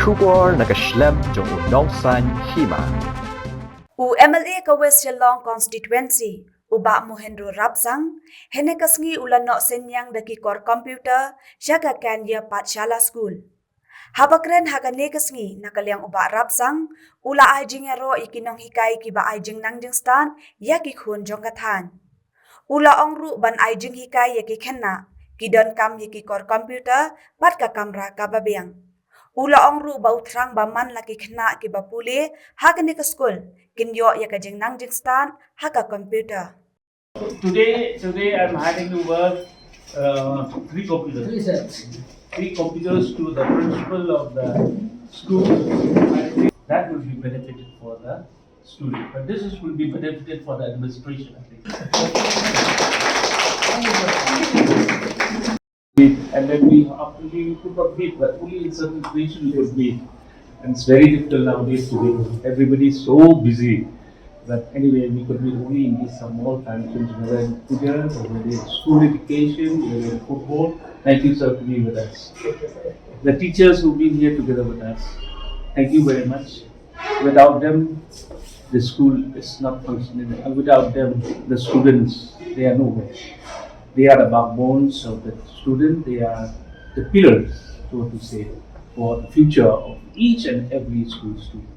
Shubor nakaslem jong unongsan hima. U MLA ka West Shillong constituency uba Mohendro Rapsang henekasngi ulano senyang daki kor computer jaga kanya Patshala school. Habakren hakanekasngi nakalyang uba Rapsang ula ajing ero ikinong hikai kiba ajing nangjing stan yaki khun jongkathan. Ula ongru ban ajing hikai yaki khenna kidon kam yaki kor computer pat ka kamra kababiang. Ula ongru bau trang baman laki kena ki bapule hakani ka school kinyo ya ka jing nangjing stan haka computer. Today I'm handing over three computers. Three computers to the principal of the school. I think that will be benefited for the student, but will be benefited for the administration. I think. And then we could not meet, but only in certain situations we could meet. And it's very difficult nowadays to meet. Everybody is so busy. But anyway, we could meet only in these small functions, whether in Puja, or whether in school education, whether in football. Thank you, sir, to be with us. The teachers who've been here together with us, thank you very much. Without them, the school is not functioning. And without them, the students, they are nowhere. They are the backbones of the student. They are the pillars, so to say, for the future of each and every school student.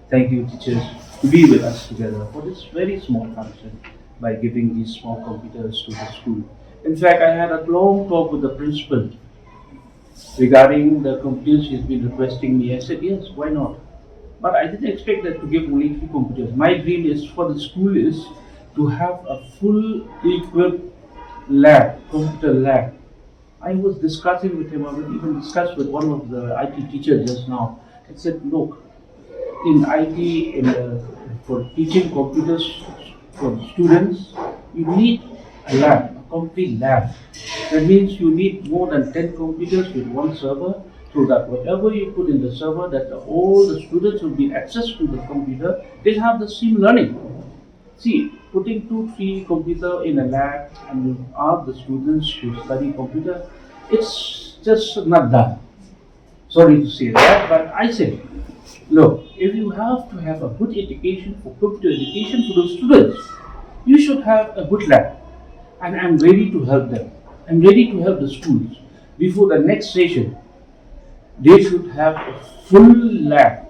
Thank you, teachers, to be with us together for this very small function by giving these small computers to the school. In fact, I had a long talk with the principal regarding the computers she's been requesting me. I said, yes, why not? But I didn't expect that to give only 3 computers. My dream is for the school is to have a full equipped lab, computer lab. I was discussing with him, I will even discuss with one of the IT teachers just now. I said, look, in IT, for teaching computers for students, you need a lab, a complete lab. That means you need more than 10 computers with one server, so that whatever you put in the server, that all the students will be access to the computer, they have the same learning. See, putting 2-3 computers in a lab and you ask the students to study computer, it's just not done. Sorry to say that, but I say, look, if you have to have a good education for computer education for the students, you should have a good lab. And I'm ready to help them. I'm ready to help the schools. Before the next session, they should have a full lab,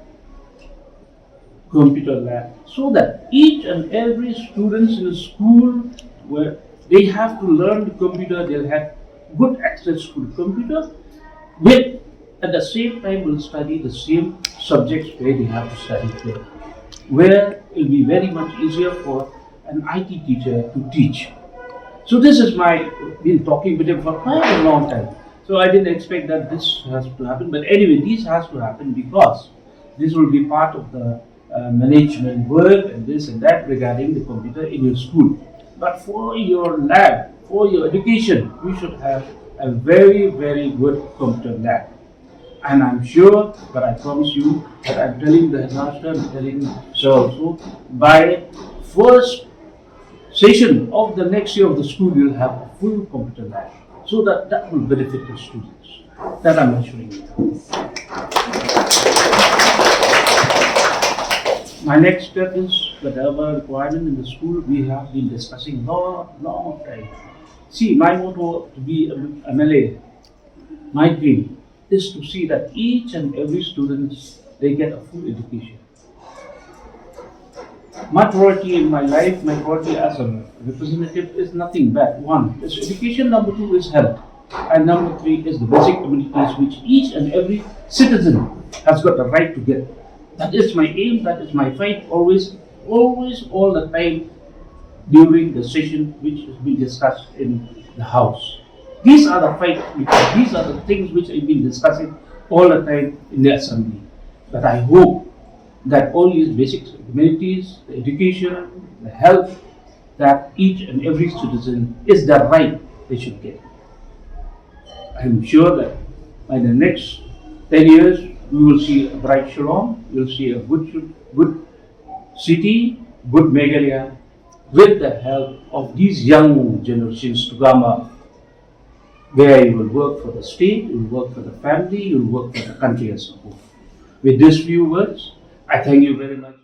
computer lab, so that each and every student in the school where they have to learn the computer, they'll have good access to the computer, with at the same time will study the same subjects where they have to study there, where it will be very much easier for an IT teacher to teach. So this is been talking with him for quite a long time. So I didn't expect that this has to happen, but anyway, this has to happen because this will be part of the management work and this and that regarding the computer in your school. But for your lab, for your education, you should have a very, very good computer lab. And I'm sure, but I promise you, that I'm telling the headmaster, I'm telling sir also, by first session of the next year of the school, you'll have a full computer lab. So that will benefit the students. That I'm assuring you. My next step is whatever requirement in the school we have been discussing long time. See, my motto to be an MLA, my dream is to see that each and every student, they get a full education. My priority in my life, my priority as a representative is nothing but 1 is education, number 2 is health, and number 3 is the basic amenities which each and every citizen has got the right to get. That is my aim, that is my fight, always, all the time during the session which is being discussed in the house. These are the fights, because these are the things which I've been discussing all the time in the assembly. But I hope that all these basic amenities, the education, the health, that each and every citizen is the right they should get. I'm sure that by the next 10 years, we will see a bright Shillong, we will see a good city, good Meghalaya, with the help of these young generations to come up, where you will work for the state, you will work for the family, you will work for the country as a whole. With these few words, I thank you very much.